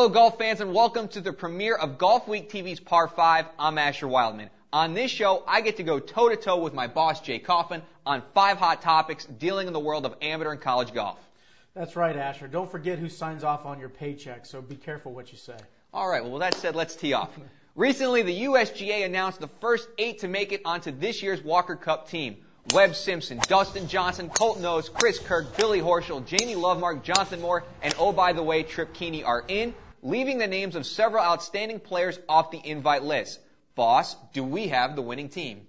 Hello, golf fans, and welcome to the premiere of Golf Week TV's Par 5. I'm Asher Wildman. On this show, I get to go toe-to-toe with my boss, Jay Coffin, on 5 hot topics dealing in the world of amateur and college golf. That's right, Asher. Don't forget who signs off on your paycheck, so be careful what you say. All right, well, with that said, let's tee off. Recently, the USGA announced the first 8 to make it onto this year's Walker Cup team. Webb Simpson, Dustin Johnson, Colt Knowles, Chris Kirk, Billy Horschel, Jamie Lovemark, Jonathan Moore, and oh, by the way, Trip Keeney are in, leaving the names of several outstanding players off the invite list. Boss, do we have the winning team?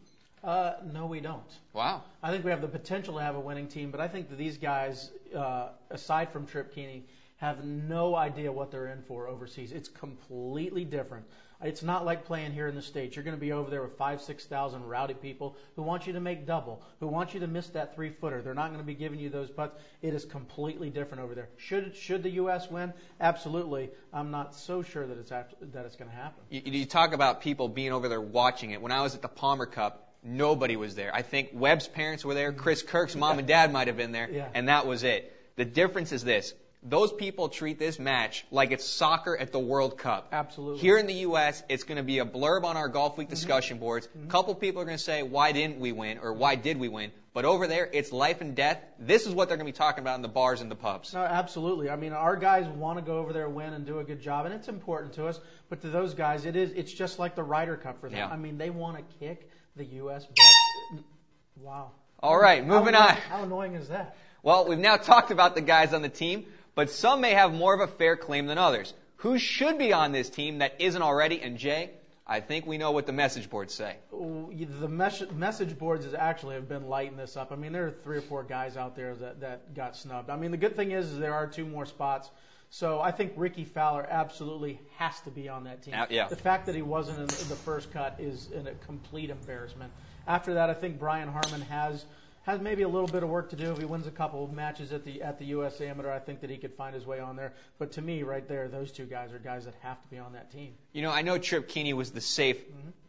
No, we don't. Wow. I think we have the potential to have a winning team, but I think that these guys, aside from Trip Keeney, have no idea what they're in for overseas. It's completely different. It's not like playing here in the States. You're going to be over there with 5,000, 6,000 rowdy people who want you to make double, who want you to miss that 3-footer. They're not going to be giving you those putts. It is completely different over there. Should the U.S. win? Absolutely. I'm not so sure that it's going to happen. You talk about people being over there watching it. When I was at the Palmer Cup, nobody was there. I think Webb's parents were there. Chris Kirk's mom and dad might have been there, and that was it. The difference is this. Those people treat this match like it's soccer at the World Cup. Absolutely. Here in the U.S., it's going to be a blurb on our Golf Week discussion boards. A couple people are going to say, why didn't we win, or why did we win? But over there, it's life and death. This is what they're going to be talking about in the bars and the pubs. No, absolutely. I mean, our guys want to go over there, win, and do a good job, and it's important to us. But to those guys, it's just like the Ryder Cup for them. Yeah. I mean, they want to kick the U.S. best. Wow. All right, moving on. How annoying is that? Well, we've now talked about the guys on the team, but some may have more of a fair claim than others. Who should be on this team that isn't already? And Jay, I think we know what the message boards say. The message boards have been lighting this up. I mean, there are 3 or 4 guys out there that got snubbed. I mean, the good thing is there are 2 more spots. So I think Ricky Fowler absolutely has to be on that team. Yeah. The fact that he wasn't in the first cut is a complete embarrassment. After that, I think Brian Harman has maybe a little bit of work to do. If he wins a couple of matches at the U.S. Amateur, I think that he could find his way on there. But to me, right there, those 2 guys are guys that have to be on that team. You know, I know Trip Keeney was the safe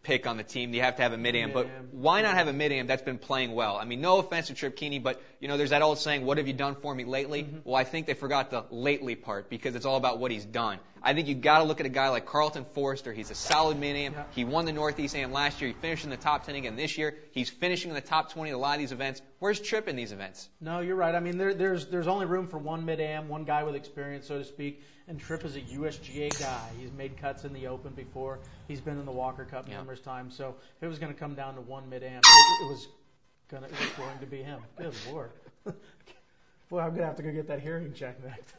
pick on the team. You have to have a mid-am, but why not have a mid-am that's been playing well? I mean, no offense to Trip Keeney, but, you know, there's that old saying, what have you done for me lately? Well, I think they forgot the lately part because it's all about what he's done. I think you've got to look at a guy like Carlton Forrester. He's a solid mid-am. Yeah. He won the Northeast Am last year. He finished in the top 10 again this year. He's finishing in the top 20 at a lot of these events. Where's Trip in these events? No, you're right. I mean, there's only room for one mid-am, one guy with experience, so to speak, and Trip is a USGA guy. He's made cuts in the Open before. He's been in the Walker Cup numerous times. So if it was going to come down to one mid-am, it was going to be him. Good Lord. Boy, I'm going to have to go get that hearing checked next.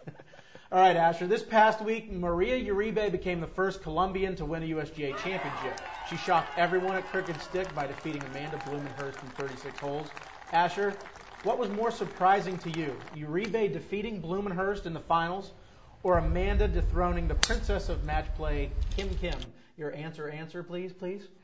All right, Asher. This past week, Maria Uribe became the first Colombian to win a USGA championship. She shocked everyone at Crooked Stick by defeating Amanda Blumenhurst in 36 holes. Asher, what was more surprising to you? Uribe defeating Blumenhurst in the finals, or Amanda dethroning the princess of match play, Kim Kim? Your answer, please.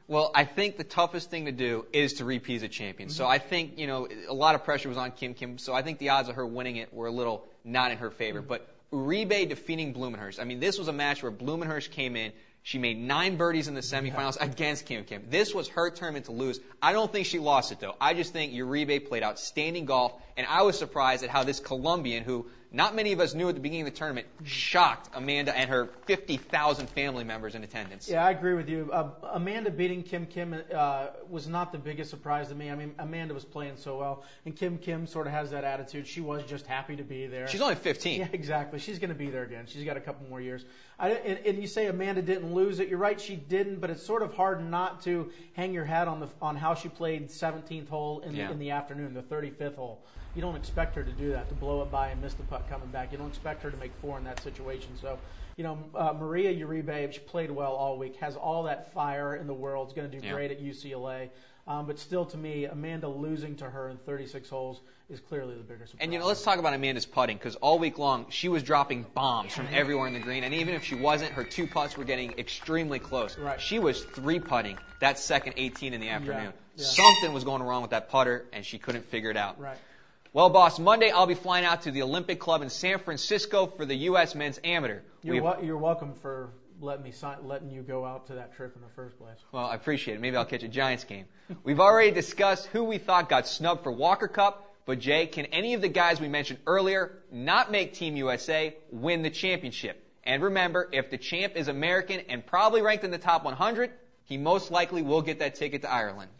Well, I think the toughest thing to do is to repeat as a champion. So I think, you know, a lot of pressure was on Kim Kim. So I think the odds of her winning it were a little not in her favor. But Uribe defeating Blumenhurst. I mean, this was a match where Blumenhurst came in. She made 9 birdies in the semifinals against Kim Kim. This was her tournament to lose. I don't think she lost it, though. I just think Uribe played outstanding golf, and I was surprised at how this Colombian, who not many of us knew at the beginning of the tournament, shocked Amanda and her 50,000 family members in attendance. Yeah, I agree with you. Amanda beating Kim Kim was not the biggest surprise to me. I mean, Amanda was playing so well, and Kim Kim sort of has that attitude. She was just happy to be there. She's only 15. Yeah, exactly. She's going to be there again. She's got a couple more years. And you say Amanda didn't lose it. You're right, she didn't, but it's sort of hard not to hang your hat on how she played 17th hole in the afternoon, the 35th hole. You don't expect her to do that, to blow it by and miss the putt coming back. You don't expect her to make 4 in that situation. So, you know, Maria Uribe, she played well all week, has all that fire in the world, is going to do great at UCLA. But still, to me, Amanda losing to her in 36 holes is clearly the bigger surprise. And, you know, let's talk about Amanda's putting, because all week long she was dropping bombs from everywhere in the green. And even if she wasn't, her 2 putts were getting extremely close. Right. She was 3-putting that second 18 in the afternoon. Yeah. Something was going wrong with that putter, and she couldn't figure it out. Right. Well, boss, Monday I'll be flying out to the Olympic Club in San Francisco for the U.S. Men's Amateur. You're welcome for letting you go out to that trip in the first place. Well, I appreciate it. Maybe I'll catch a Giants game. We've already discussed who we thought got snubbed for Walker Cup, but Jay, can any of the guys we mentioned earlier not make Team USA win the championship? And remember, if the champ is American and probably ranked in the top 100, he most likely will get that ticket to Ireland.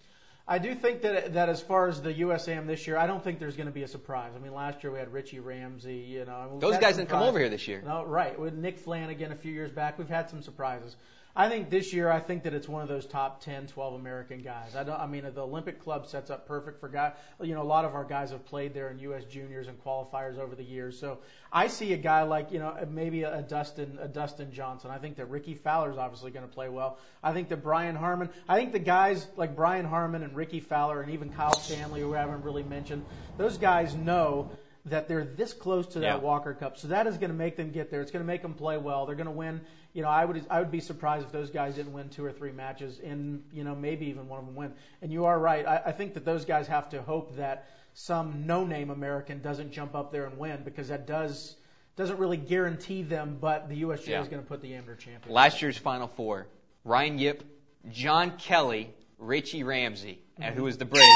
I do think that as far as the USAM this year, I don't think there's going to be a surprise. I mean, last year we had Richie Ramsey. Those guys didn't come over here this year. No, right. With Nick Flanagan a few years back, we've had some surprises. I think this year, I think that it's one of those top 10, 12 American guys. The Olympic Club sets up perfect for guys. A lot of our guys have played there in U.S. juniors and qualifiers over the years. So I see a guy like, maybe a Dustin Johnson. I think that Ricky Fowler's obviously going to play well. I think that Brian Harmon. I think the guys like Brian Harmon and Ricky Fowler and even Kyle Stanley, who I haven't really mentioned, those guys know that they're this close to that Walker Cup. So that is going to make them get there. It's going to make them play well. They're going to win. I would be surprised if those guys didn't win 2 or 3 matches and, maybe even one of them win. And you are right. I think that those guys have to hope that some no-name American doesn't jump up there and win, because that doesn't really guarantee them, but the USGA is going to put the amateur champion. Last year's Final Four, Ryan Yip, John Kelly, Richie Ramsey, and who was the British.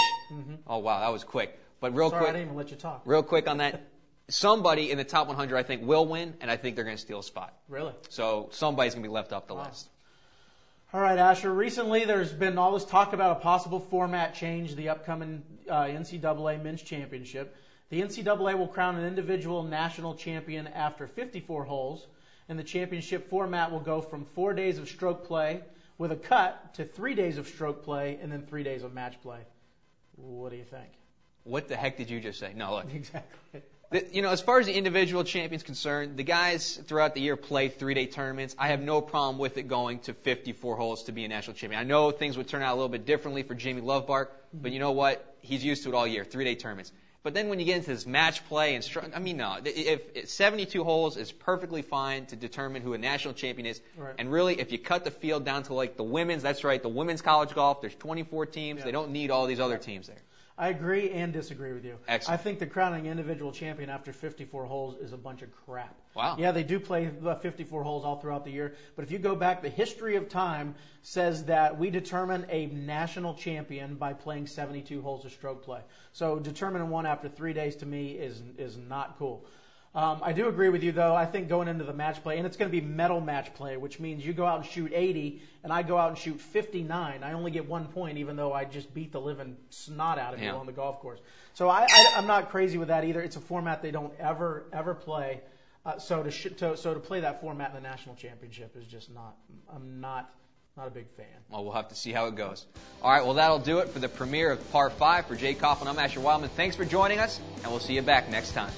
Oh, wow, that was quick. But Sorry, I didn't even let you talk. Real quick on that. Somebody in the top 100, I think, will win, and I think they're going to steal a spot. Really? So somebody's going to be left off the list. All right, Asher. Recently, there's been all this talk about a possible format change, the upcoming NCAA Men's Championship. The NCAA will crown an individual national champion after 54 holes, and the championship format will go from 4 days of stroke play with a cut to 3 days of stroke play and then 3 days of match play. What do you think? What the heck did you just say? No, look. Exactly. As far as the individual champion's concerned, the guys throughout the year play 3-day tournaments. I have no problem with it going to 54 holes to be a national champion. I know things would turn out a little bit differently for Jamie Lovebark, but you know what? He's used to it all year, 3-day tournaments. But then when you get into this match play no. If 72 holes is perfectly fine to determine who a national champion is. Right. And really, if you cut the field down to like the women's, that's right, the women's college golf, there's 24 teams. Yeah. They don't need all these other teams there. I agree and disagree with you. Excellent. I think the crowning individual champion after 54 holes is a bunch of crap. Wow. Yeah, they do play 54 holes all throughout the year, but if you go back, the history of time says that we determine a national champion by playing 72 holes of stroke play. So determining one after 3 days to me is not cool. I do agree with you, though. I think going into the match play, and it's going to be medal match play, which means you go out and shoot 80, and I go out and shoot 59. I only get 1 point, even though I just beat the living snot out of you on the golf course. So I'm not crazy with that either. It's a format they don't ever play. So to play that format in the national championship is just not. I'm not a big fan. Well, we'll have to see how it goes. All right, well, that'll do it for the premiere of Par 5 for Jay Coffin. I'm Asher Wildman. Thanks for joining us, and we'll see you back next time.